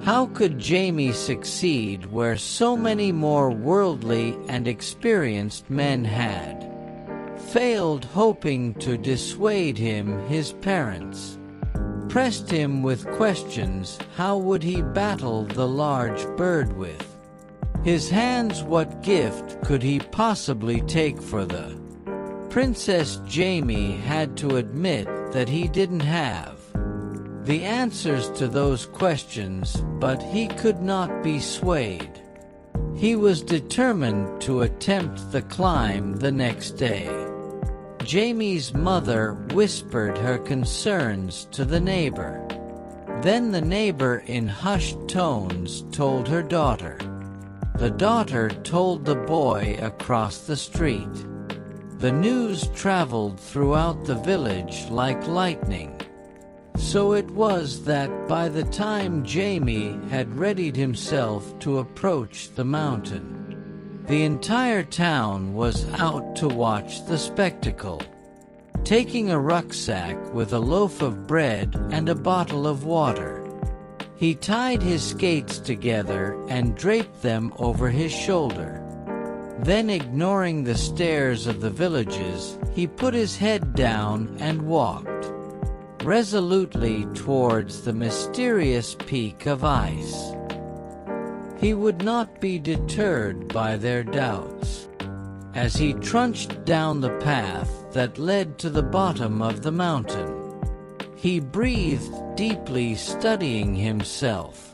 How could Jamie succeed where so many more worldly and experienced men had failed, hoping to dissuade him? His parents pressed him with questions. How would he battle the large bird with his hands? What gift could he possibly take for the princess? Jamie had to admit that he didn't have the answers to those questions, but he could not be swayed. He was determined to attempt the climb the next day. Jamie's mother whispered her concerns to the neighbor. Then the neighbor, in hushed tones, told her daughter. The daughter told the boy across the street. The news traveled throughout the village like lightning. So it was that by the time Jamie had readied himself to approach the mountain, the entire town was out to watch the spectacle. Taking a rucksack with a loaf of bread and a bottle of water, he tied his skates together and draped them over his shoulder. Then, ignoring the stares of the villagers, he put his head down and walked resolutely towards the mysterious peak of ice. He would not be deterred by their doubts. As he trudged down the path that led to the bottom of the mountain, he breathed deeply, studying himself,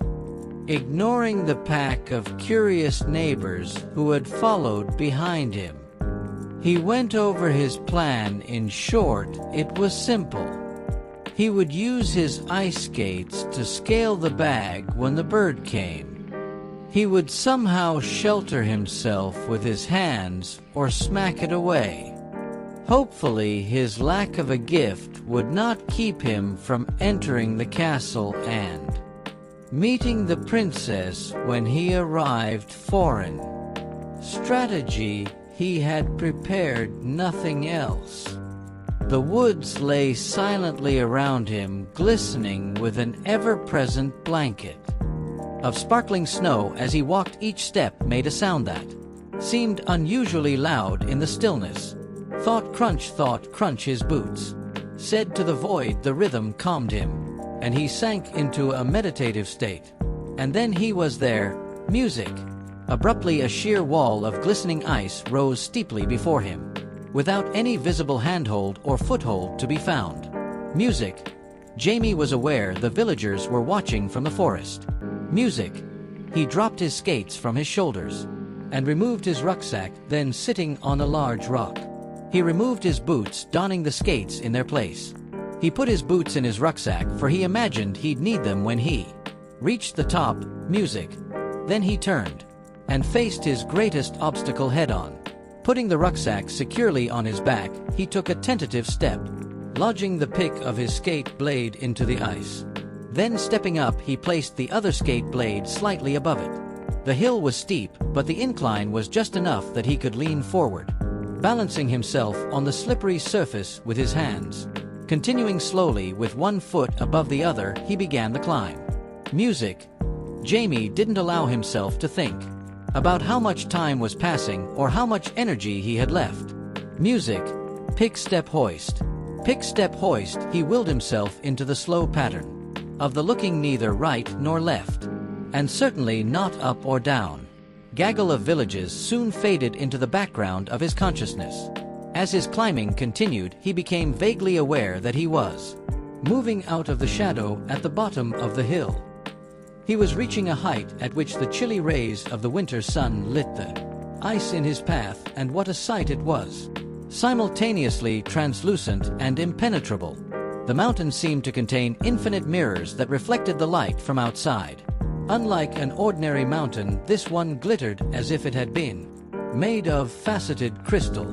ignoring the pack of curious neighbors who had followed behind him. He went over his plan. In short, it was simple. He would use his ice skates to scale the bag when the bird came. He would somehow shelter himself with his hands or smack it away. Hopefully, his lack of a gift would not keep him from entering the castle and meeting the princess when he arrived. Foreign strategy. He had prepared nothing else. The woods lay silently around him, glistening with an ever-present blanket of sparkling snow. As he walked, each step made a sound that seemed unusually loud in the stillness. Thought crunch his boots said to the void. The rhythm calmed him, and he sank into a meditative state. And then he was there. Music. Abruptly, a sheer wall of glistening ice rose steeply before him, without any visible handhold or foothold to be found. Music. Jamie was aware the villagers were watching from the forest. Music. He dropped his skates from his shoulders and removed his rucksack, then sitting on a large rock, he removed his boots, donning the skates in their place. He put his boots in his rucksack, for he imagined he'd need them when he reached the top. Music. Then he turned and faced his greatest obstacle head-on. Putting the rucksack securely on his back, he took a tentative step, lodging the pick of his skate blade into the ice. Then, stepping up, he placed the other skate blade slightly above it. The hill was steep, but the incline was just enough that he could lean forward, balancing himself on the slippery surface with his hands. Continuing slowly with one foot above the other, he began the climb. Music. Jamie didn't allow himself to think about how much time was passing or how much energy he had left. Music. Pick, step, hoist. Pick, step, hoist. He willed himself into the slow pattern of the looking neither right nor left, and certainly not up or down. Gaggle of villages soon faded into the background of his consciousness. As his climbing continued, he became vaguely aware that he was moving out of the shadow at the bottom of the hill. He was reaching a height at which the chilly rays of the winter sun lit the ice in his path, and what a sight it was! Simultaneously translucent and impenetrable, the mountain seemed to contain infinite mirrors that reflected the light from outside. Unlike an ordinary mountain, this one glittered as if it had been made of faceted crystal.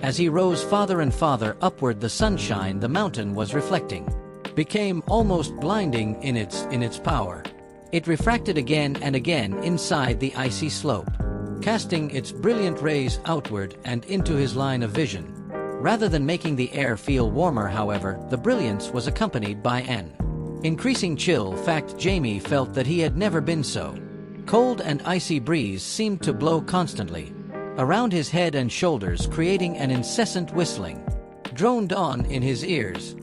As he rose farther and farther upward, the sunshine the mountain was reflecting became almost blinding in its power. It refracted again and again inside the icy slope, casting its brilliant rays outward and into his line of vision. Rather than making the air feel warmer, however, the brilliance was accompanied by an Increasing chill fact, Jamie felt that he had never been so. Cold and icy breeze seemed to blow constantly, around his head and shoulders, creating an incessant whistling, droned on in his ears.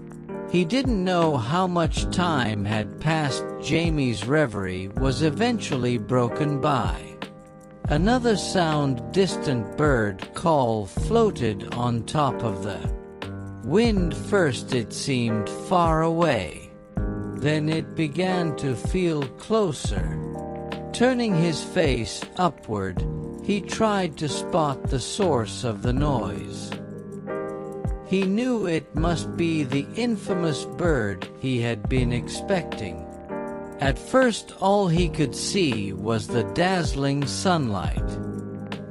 He didn't know how much time had passed. Jamie's reverie was eventually broken by another sound. Distant bird call floated on top of the wind. First it seemed far away, then it began to feel closer. Turning his face upward, he tried to spot the source of the noise. He knew it must be the infamous bird he had been expecting. At first all he could see was the dazzling sunlight.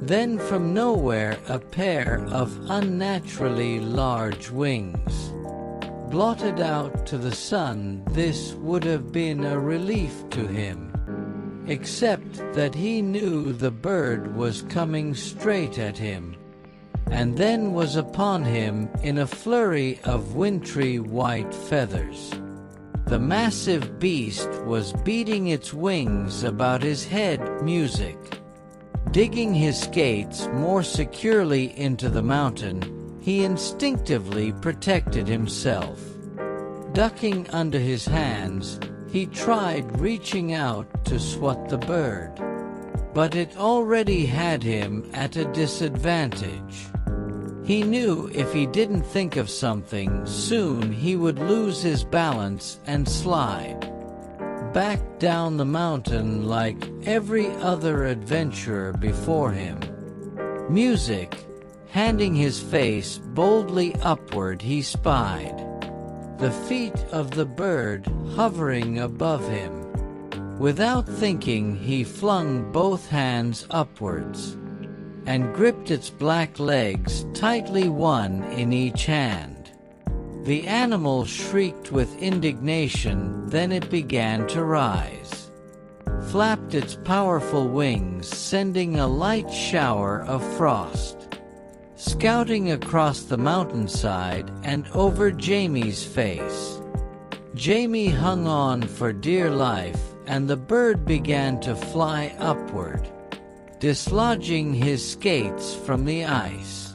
Then from nowhere a pair of unnaturally large wings blotted out to the sun. This would have been a relief to him, except that he knew the bird was coming straight at him, and then was upon him in a flurry of wintry white feathers. The massive beast was beating its wings about his head. Music. Digging his skates more securely into the mountain, he instinctively protected himself. Ducking under his hands, he tried reaching out to swat the bird, but it already had him at a disadvantage. He knew if he didn't think of something, soon he would lose his balance and slide back down the mountain like every other adventurer before him. Music. Handing his face boldly upward, he spied the feet of the bird hovering above him. Without thinking, he flung both hands upwards and gripped its black legs tightly, one in each hand. The animal shrieked with indignation, then it began to rise, flapped its powerful wings, sending a light shower of frost scouting across the mountainside and over Jamie's face. Jamie hung on for dear life, and the bird began to fly upward, dislodging his skates from the ice.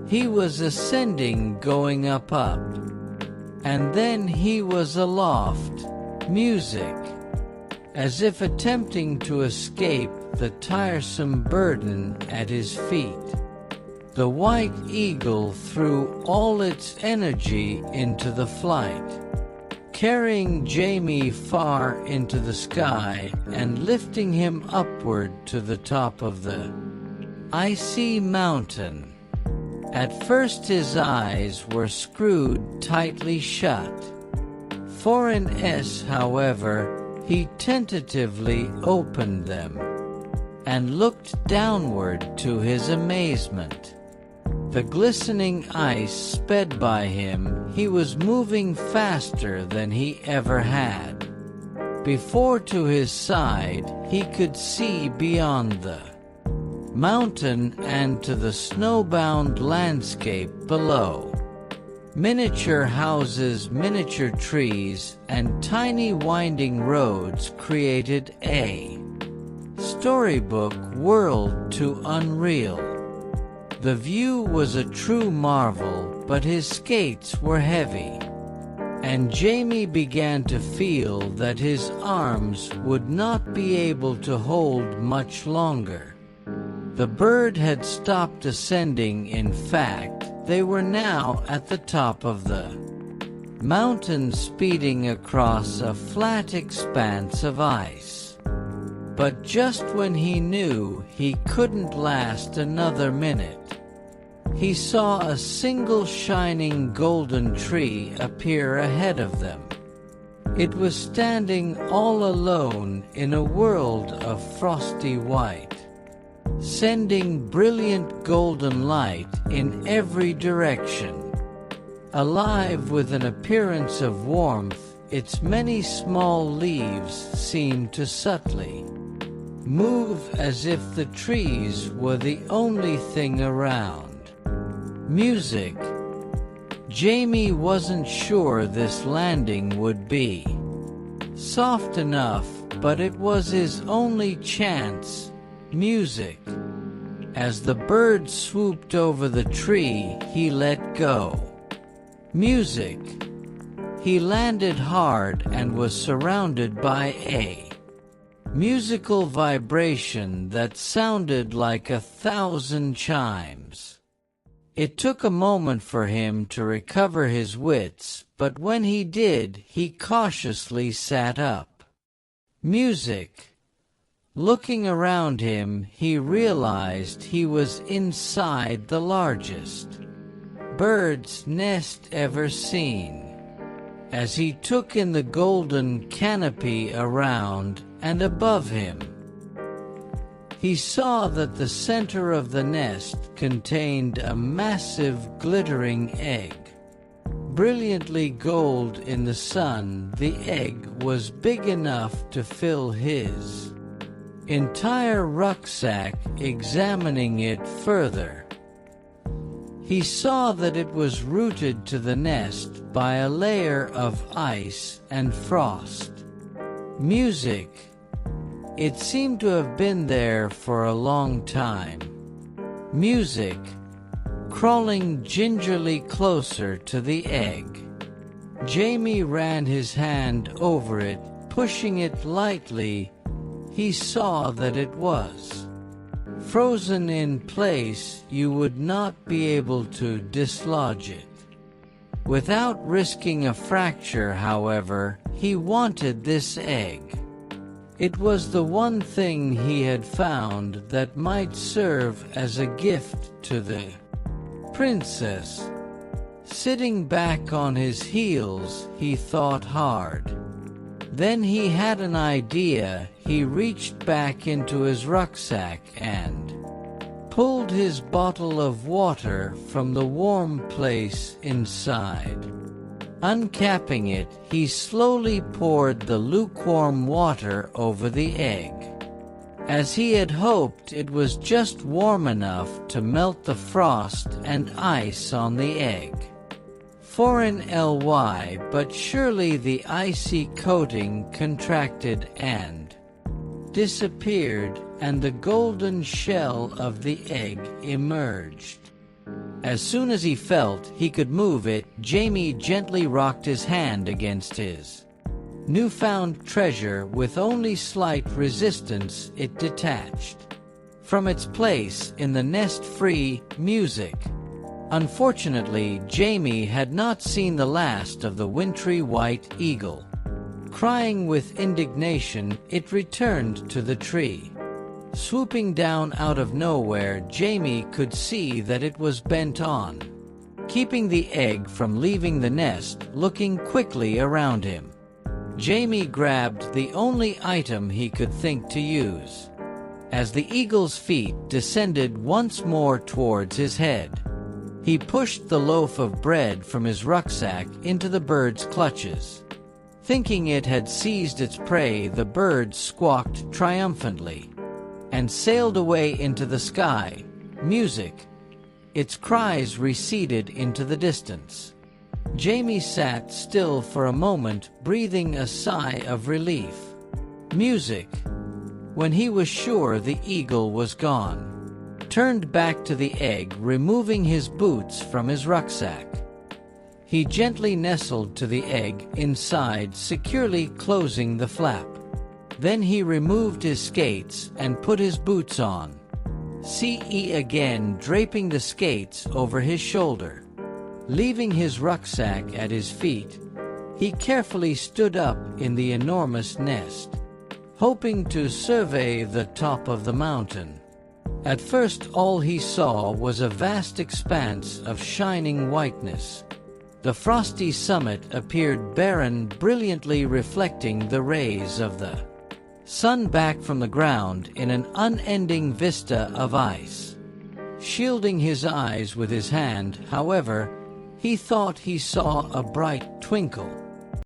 He was ascending, going up, and then he was aloft. Music. As if attempting to escape the tiresome burden at his feet, the white eagle threw all its energy into the flight, carrying Jamie far into the sky and lifting him upward to the top of the icy mountain. At first his eyes were screwed tightly shut. For an S, however, he tentatively opened them and looked downward. To his amazement, the glistening ice sped by him. He was moving faster than he ever had before. To his side, he could see beyond the mountain and to the snowbound landscape below. Miniature houses, miniature trees, and tiny winding roads created a storybook world to unreal. The view was a true marvel, but his skates were heavy, and Jamie began to feel that his arms would not be able to hold much longer. The bird had stopped ascending. In fact, they were now at the top of the mountain, speeding across a flat expanse of ice. But just when he knew he couldn't last another minute, he saw a single shining golden tree appear ahead of them. It was standing all alone in a world of frosty white, sending brilliant golden light in every direction. Alive with an appearance of warmth, its many small leaves seemed to subtly move as if the trees were the only thing around. Music. Jamie wasn't sure this landing would be Soft enough, but it was his only chance. Music. As the bird swooped over the tree, he let go. Music. He landed hard and was surrounded by a musical vibration that sounded like 1,000 chimes. It took a moment for him to recover his wits, but when he did, he cautiously sat up. Music. Looking around him, he realized he was inside the largest bird's nest ever seen. As he took in the golden canopy around and above him, he saw that the center of the nest contained a massive glittering egg. Brilliantly gold in the sun, the egg was big enough to fill his entire rucksack. Examining it further, he saw that it was rooted to the nest by a layer of ice and frost. Music. It seemed to have been there for a long time. Music. Crawling gingerly closer to the egg, Jamie ran his hand over it, pushing it lightly. He saw that it was frozen in place. You would not be able to dislodge it. Without risking a fracture, however, he wanted this egg. It was the one thing he had found that might serve as a gift to the princess. Sitting back on his heels, he thought hard. Then he had an idea. He reached back into his rucksack and pulled his bottle of water from the warm place inside. Uncapping it, he slowly poured the lukewarm water over the egg. As he had hoped, it was just warm enough to melt the frost and ice on the egg. Foreign ly, but surely the icy coating contracted and disappeared, and the golden shell of the egg emerged. As soon as he felt he could move it, Jamie gently rocked his hand against his newfound treasure. With only slight resistance, it detached from its place in the nest. Free. Music. Unfortunately, Jamie had not seen the last of the wintry white eagle. Crying with indignation, it returned to the tree. Swooping down out of nowhere, Jamie could see that it was bent on keeping the egg from leaving the nest. Looking quickly around him, Jamie grabbed the only item he could think to use. As the eagle's feet descended once more towards his head, he pushed the loaf of bread from his rucksack into the bird's clutches. Thinking it had seized its prey, the bird squawked triumphantly and sailed away into the sky. Music. Its cries receded into the distance. Jamie sat still for a moment, breathing a sigh of relief. Music. When he was sure the eagle was gone, turned back to the egg, removing his boots from his rucksack. He gently nestled to the egg inside, securely closing the flap. Then he removed his skates and put his boots on. CE again, draping the skates over his shoulder. Leaving his rucksack at his feet, he carefully stood up in the enormous nest, hoping to survey the top of the mountain. At first, all he saw was a vast expanse of shining whiteness. The frosty summit appeared barren, brilliantly reflecting the rays of the sun back from the ground in an unending vista of ice. Shielding his eyes with his hand, however, he thought he saw a bright twinkle